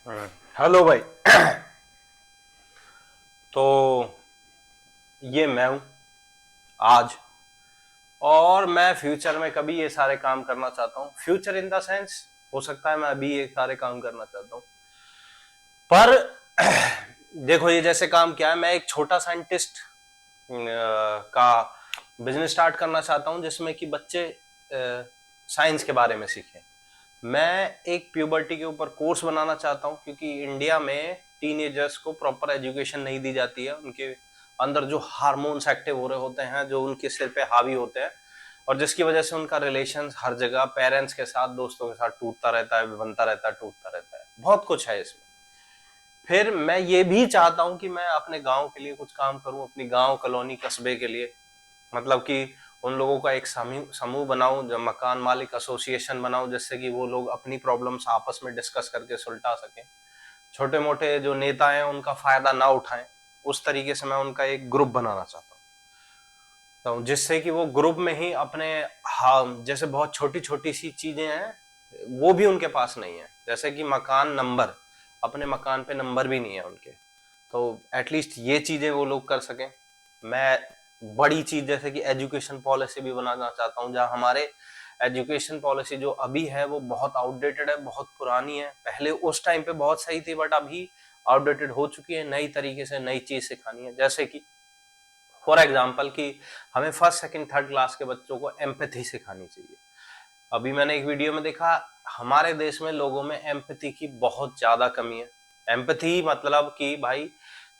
Hello भाई। तो ये मैं हूं आज, और मैं फ्यूचर में कभी ये सारे काम करना चाहता हूँ। फ्यूचर इन द सेंस, हो सकता है मैं अभी ये सारे काम करना चाहता हूँ, पर देखो ये जैसे काम क्या है, मैं एक छोटा साइंटिस्ट का बिजनेस स्टार्ट करना चाहता हूँ जिसमें कि बच्चे साइंस के बारे में सीखें। मैं एक प्यूबर्टी के ऊपर कोर्स बनाना चाहता हूँ, क्योंकि इंडिया में टीनेजर्स को प्रॉपर एजुकेशन नहीं दी जाती है। उनके अंदर जो हार्मोन्स एक्टिव हो रहे होते हैं, जो उनके सिर पे हावी होते हैं, और जिसकी वजह से उनका रिलेशन हर जगह पेरेंट्स के साथ, दोस्तों के साथ टूटता रहता है, बनता रहता है, टूटता रहता है। बहुत कुछ है इसमें। फिर मैं ये भी चाहता हूँ कि मैं अपने गांव के लिए कुछ काम करूँ, अपनी गांव, कॉलोनी, कस्बे के लिए। मतलब कि उन लोगों का एक समूह समूह बनाऊं, जो मकान मालिक एसोसिएशन बनाऊं, जिससे कि वो लोग अपनी प्रॉब्लम्स आपस में डिस्कस करके सुलझा सकें। छोटे मोटे जो नेता हैं उनका फायदा ना उठाएं, उस तरीके से मैं उनका एक ग्रुप बनाना चाहता हूँ। तो जिससे कि वो ग्रुप में ही अपने, हाँ, जैसे बहुत छोटी छोटी सी चीजें हैं वो भी उनके पास नहीं है, जैसे कि मकान नंबर, अपने मकान पे नंबर भी नहीं है उनके, तो एटलीस्ट ये चीजें वो लोग कर सकें। मैं बड़ी चीज जैसे कि एजुकेशन पॉलिसी भी बनाना चाहता हूँ, जहाँ हमारे एजुकेशन पॉलिसी जो अभी है वो बहुत आउटडेटेड है, बहुत पुरानी है। पहले उस टाइम पे बहुत सही थी, बट अभी आउटडेटेड हो चुकी है। नई तरीके से नई चीज सिखानी है, जैसे कि फॉर एग्जाम्पल कि हमें फर्स्ट सेकंड थर्ड क्लास के बच्चों को एम्पैथी सिखानी चाहिए। अभी मैंने एक वीडियो में देखा, हमारे देश में लोगों में एम्पैथी की बहुत ज्यादा कमी है। एम्पैथी मतलब कि भाई,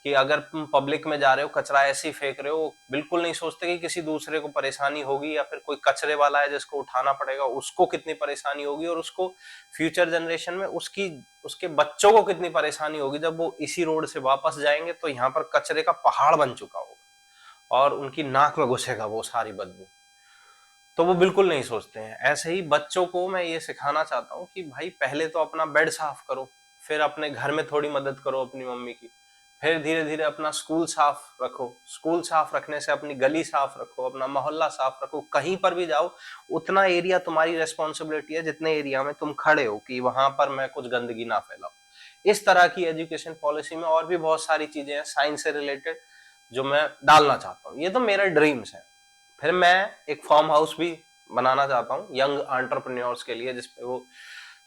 कि अगर तुम पब्लिक में जा रहे हो, कचरा ऐसे ही फेंक रहे हो, बिल्कुल नहीं सोचते कि किसी दूसरे को परेशानी होगी, या फिर कोई कचरे वाला है जिसको उठाना पड़ेगा, उसको कितनी परेशानी होगी, और उसको फ्यूचर जनरेशन में उसकी, उसके बच्चों को कितनी परेशानी होगी जब वो इसी रोड से वापस जाएंगे तो यहाँ पर कचरे का पहाड़ बन चुका होगा और उनकी नाक में घुसेगा वो सारी बदबू। तो वो बिल्कुल नहीं सोचते हैं। ऐसे ही बच्चों को मैं ये सिखाना चाहता हूँ कि भाई पहले तो अपना बेड साफ करो, फिर अपने घर में थोड़ी मदद करो अपनी मम्मी की, फिर धीरे धीरे अपना स्कूल साफ रखो, स्कूल साफ रखने से अपनी गली साफ रखो, अपना मोहल्ला साफ रखो। कहीं पर भी जाओ, उतना एरिया तुम्हारी रेस्पॉन्सिबिलिटी है जितने एरिया में तुम खड़े हो, कि वहां पर मैं कुछ गंदगी ना फैलाऊं। इस तरह की एजुकेशन पॉलिसी में और भी बहुत सारी चीजें हैं साइंस से रिलेटेड, जो मैं डालना चाहता हूँ। ये तो मेरा ड्रीम्स है। फिर मैं एक फार्म हाउस भी बनाना चाहता हूँ यंग एंटरप्रेन्योर्स के लिए, जिसपे वो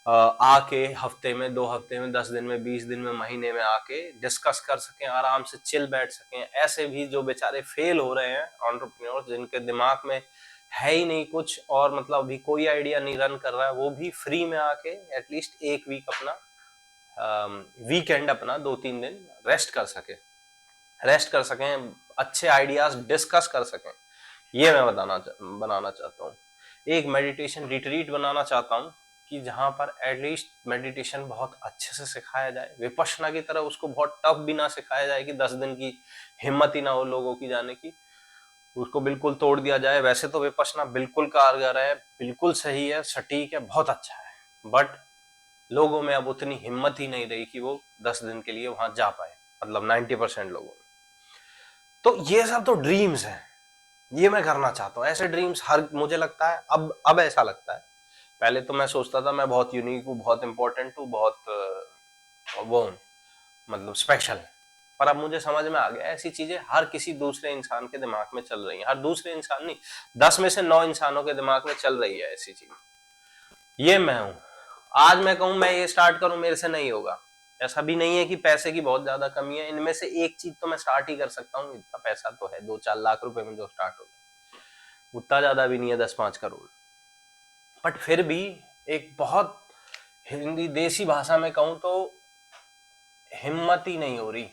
आके हफ्ते में, 2 हफ्ते में, 10 दिन में, 20 दिन में, महीने में आके डिस्कस कर सकें, आराम से चिल बैठ सकें। ऐसे भी जो बेचारे फेल हो रहे हैं एंटरप्रेन्योर्स, जिनके दिमाग में है ही नहीं कुछ, और मतलब अभी कोई आइडिया नहीं रन कर रहा है, वो भी फ्री में आके एटलीस्ट एक वीक अपना, वीकेंड अपना 2-3 दिन रेस्ट कर सकें, अच्छे आइडियाज डिस्कस कर सकें। ये मैं बनाना चाहता हूँ। एक मेडिटेशन रिट्रीट बनाना चाहता हूँ, कि जहां पर एटलीस्ट मेडिटेशन बहुत अच्छे से सिखाया जाए, विपश्यना की तरह उसको बहुत टफ भी ना सिखाया जाए कि 10 दिन की हिम्मत ही ना हो लोगों की जाने की, उसको बिल्कुल तोड़ दिया जाए। वैसे तो विपश्यना बिल्कुल कारगर है, बिल्कुल सही है, सटीक है, बहुत अच्छा है, बट लोगों में अब उतनी हिम्मत ही नहीं रही कि वो 10 दिन के लिए वहां जा पाए, मतलब 90% लोगों में। तो ये सब तो ड्रीम्स हैं, ये मैं करना चाहता हूँ। ऐसे ड्रीम्स हर, मुझे लगता है अब ऐसा लगता है, पहले तो मैं सोचता था मैं बहुत यूनिक हूँ, बहुत इंपॉर्टेंट हूँ, बहुत वो हूँ, मतलब स्पेशल। पर अब मुझे समझ में आ गया ऐसी चीजें हर किसी दूसरे इंसान के दिमाग में चल रही हैं। हर दूसरे इंसान नहीं, 10 में से 9 इंसानों के दिमाग में चल रही है ऐसी चीज। ये मैं हूँ। आज मैं कहूँ मैं ये स्टार्ट करूँ, मेरे से नहीं होगा। ऐसा भी नहीं है कि पैसे की बहुत ज्यादा कमी है, इनमें से एक चीज तो मैं स्टार्ट ही कर सकता हूँ। इतना पैसा तो है, 2-4 लाख रुपए में जो स्टार्ट हो, उतना ज्यादा भी नहीं है, 10-5 करोड़। बट फिर भी एक बहुत, हिंदी देसी भाषा में कहूं तो हिम्मत ही नहीं हो रही।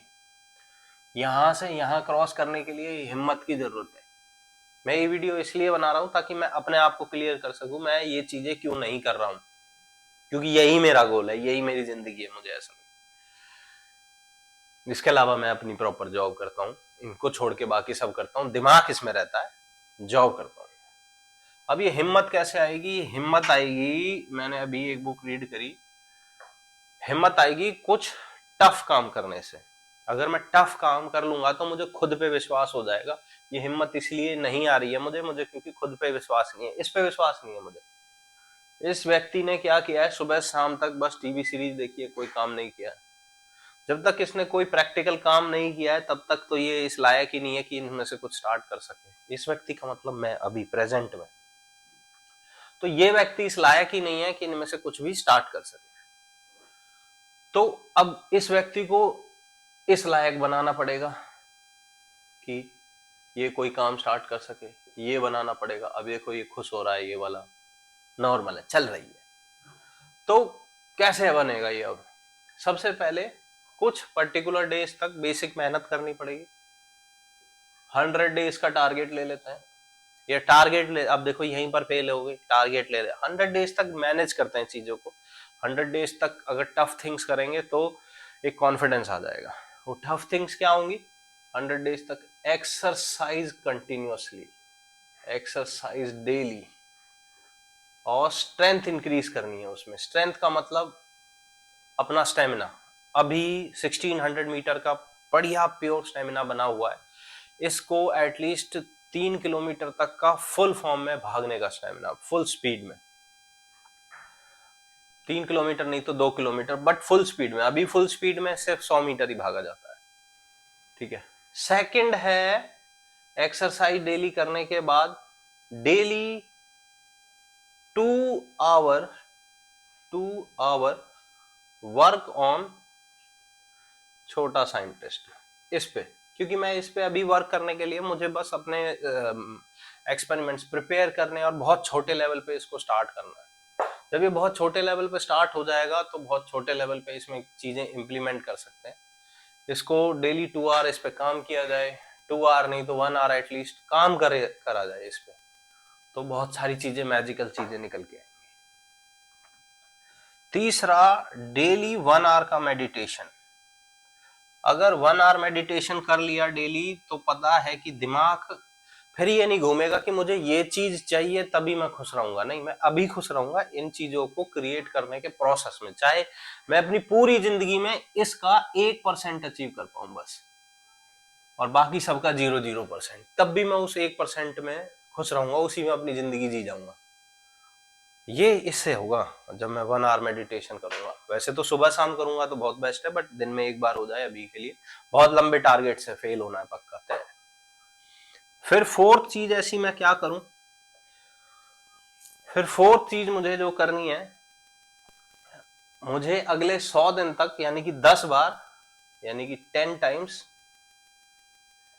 यहां से यहां क्रॉस करने के लिए हिम्मत की जरूरत है। मैं ये वीडियो इसलिए बना रहा हूं ताकि मैं अपने आप को क्लियर कर सकूं, मैं ये चीजें क्यों नहीं कर रहा हूं, क्योंकि यही मेरा गोल है, यही मेरी जिंदगी है, मुझे ऐसा लगता है। इसके अलावा मैं अपनी प्रॉपर जॉब करता हूँ, इनको छोड़ के बाकी सब करता हूँ, दिमाग इसमें रहता है, जॉब करता हूँ। अब ये हिम्मत कैसे आएगी? हिम्मत आएगी, मैंने अभी एक बुक रीड करी, हिम्मत आएगी कुछ टफ काम करने से। अगर मैं टफ काम कर लूंगा तो मुझे खुद पे विश्वास हो जाएगा। ये हिम्मत इसलिए नहीं आ रही है मुझे क्योंकि खुद पे विश्वास नहीं है, इस पे विश्वास नहीं है मुझे। इस व्यक्ति ने क्या किया है, सुबह शाम तक बस टीवी सीरीज देखी है, कोई काम नहीं किया। जब तक इसने कोई प्रैक्टिकल काम नहीं किया है तब तक तो ये इस लायक ही नहीं है कि इनमें से कुछ स्टार्ट कर सके। इस व्यक्ति का मतलब मैं अभी प्रेजेंट में, तो ये व्यक्ति इस लायक ही नहीं है कि इनमें से कुछ भी स्टार्ट कर सके। तो अब इस व्यक्ति को इस लायक बनाना पड़ेगा कि ये कोई काम स्टार्ट कर सके, ये बनाना पड़ेगा। अब देखो ये खुश हो रहा है, ये वाला नॉर्मल है, चल रही है। तो कैसे बनेगा ये? अब सबसे पहले कुछ पर्टिकुलर डेज तक बेसिक मेहनत करनी पड़ेगी। 100 डेज का टारगेट ले लेते हैं, ये टारगेट ले, अब देखो यहीं पर फेल हो गई, टारगेट ले ले 100 डेज तक मैनेज करते हैं चीजों को। 100 डेज तक अगर टफ थिंग्स करेंगे तो एक कॉन्फिडेंस आ जाएगा। वो टफ थिंग्स क्या होंगी? 100 डेज तक एक्सरसाइज कंटिन्यूअसली, एक्सरसाइज डेली, और स्ट्रेंथ इंक्रीज करनी है उसमें। स्ट्रेंथ का मतलब अपना स्टेमिना। अभी 1600 मीटर का बढ़िया प्योर स्टेमिना बना हुआ है, इसको एटलीस्ट 3 किलोमीटर तक का फुल फॉर्म में भागने का स्टेमिना, फुल स्पीड में। 3 किलोमीटर नहीं तो 2 किलोमीटर, बट फुल स्पीड में। अभी फुल स्पीड में सिर्फ 100 मीटर ही भागा जाता है, ठीक है। सेकंड है, एक्सरसाइज डेली करने के बाद डेली 2 आवर वर्क ऑन छोटा साइंटिस्ट इस पे। क्योंकि मैं इस पे अभी वर्क करने के लिए मुझे बस अपने एक्सपेरिमेंट्स प्रिपेयर करने और बहुत छोटे लेवल पे इसको स्टार्ट करना है। जब ये बहुत छोटे लेवल पे स्टार्ट हो जाएगा तो बहुत छोटे लेवल पे इसमें चीजें इंप्लीमेंट कर सकते हैं। इसको डेली 2 आवर इस पे काम किया जाए, 2 आवर नहीं तो 1 आवर एटलीस्ट काम करा जाए इस पे, तो बहुत सारी चीजें, मैजिकल चीजें निकल के आएंगी। तीसरा, डेली 1 आवर का मेडिटेशन। अगर 1 आवर मेडिटेशन कर लिया डेली तो पता है कि दिमाग फिर ये नहीं घूमेगा कि मुझे ये चीज चाहिए तभी मैं खुश रहूंगा। नहीं, मैं अभी खुश रहूंगा इन चीजों को क्रिएट करने के प्रोसेस में, चाहे मैं अपनी पूरी जिंदगी में इसका 1% अचीव कर पाऊं बस, और बाकी सबका 0% तब भी मैं उस 1% में खुश रहूंगा, उसी में अपनी जिंदगी जी जाऊंगा। ये इससे होगा जब मैं 1 आवर मेडिटेशन करूंगा। वैसे तो सुबह शाम करूंगा तो बहुत बेस्ट है, बट दिन में एक बार हो जाए अभी के लिए। बहुत लंबे टारगेट से फेल होना है पक्का तय। फिर फोर्थ चीज ऐसी मैं क्या करूं? फिर फोर्थ चीज मुझे जो करनी है, मुझे अगले 100 दिन तक, यानी कि 10 बार, यानी कि 10 टाइम्स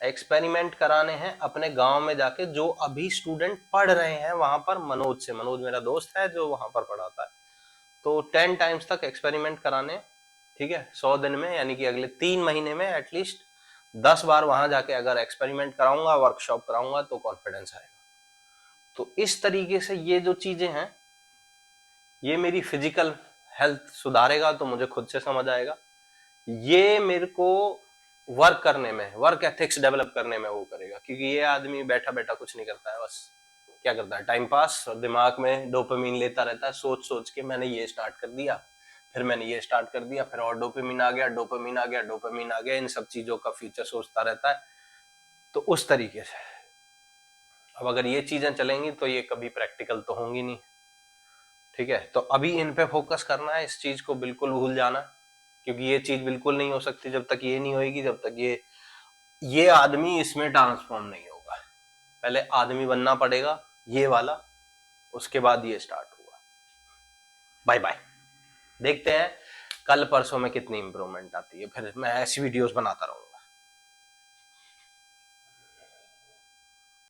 एक्सपेरिमेंट कराने हैं अपने गांव में जाके। जो अभी स्टूडेंट पढ़ रहे हैं वहां पर, मनोज मेरा दोस्त है जो वहां पर पढ़ाता है, तो 10 टाइम्स तक एक्सपेरिमेंट कराने, ठीक है, 100 दिन में, यानी कि अगले 3 महीने में एटलीस्ट 10 बार वहां जाके अगर एक्सपेरिमेंट कराऊंगा, वर्कशॉप कराऊंगा, तो कॉन्फिडेंस आएगा। तो इस तरीके से ये जो चीजें हैं, ये मेरी फिजिकल हेल्थ सुधारेगा, तो मुझे खुद से समझ आएगा। ये मेरे को वर्क करने में, वर्क एथिक्स डेवलप करने में वो करेगा। क्योंकि ये आदमी बैठा बैठा कुछ नहीं करता है, बस क्या करता है, टाइम पास, और दिमाग में डोपामिन लेता रहता है, सोच सोच के मैंने ये स्टार्ट कर दिया, फिर मैंने ये स्टार्ट कर दिया, फिर और डोपामिन आ गया, डोपामिन आ गया, डोपामिन आ गया, इन सब चीजों का फ्यूचर सोचता रहता है। तो उस तरीके से अब अगर ये चीजें चलेंगी तो ये कभी प्रैक्टिकल तो होंगी नहीं, ठीक है। तो अभी इन पे फोकस करना है, इस चीज को बिल्कुल भूल जाना, क्योंकि ये चीज बिल्कुल नहीं हो सकती जब तक ये नहीं होगी, जब तक ये आदमी इसमें ट्रांसफॉर्म नहीं होगा। पहले आदमी बनना पड़ेगा ये वाला, उसके बाद ये स्टार्ट हुआ। Bye bye. देखते हैं कल परसों में कितनी इंप्रूवमेंट आती है, फिर मैं ऐसी वीडियोस बनाता रहूंगा।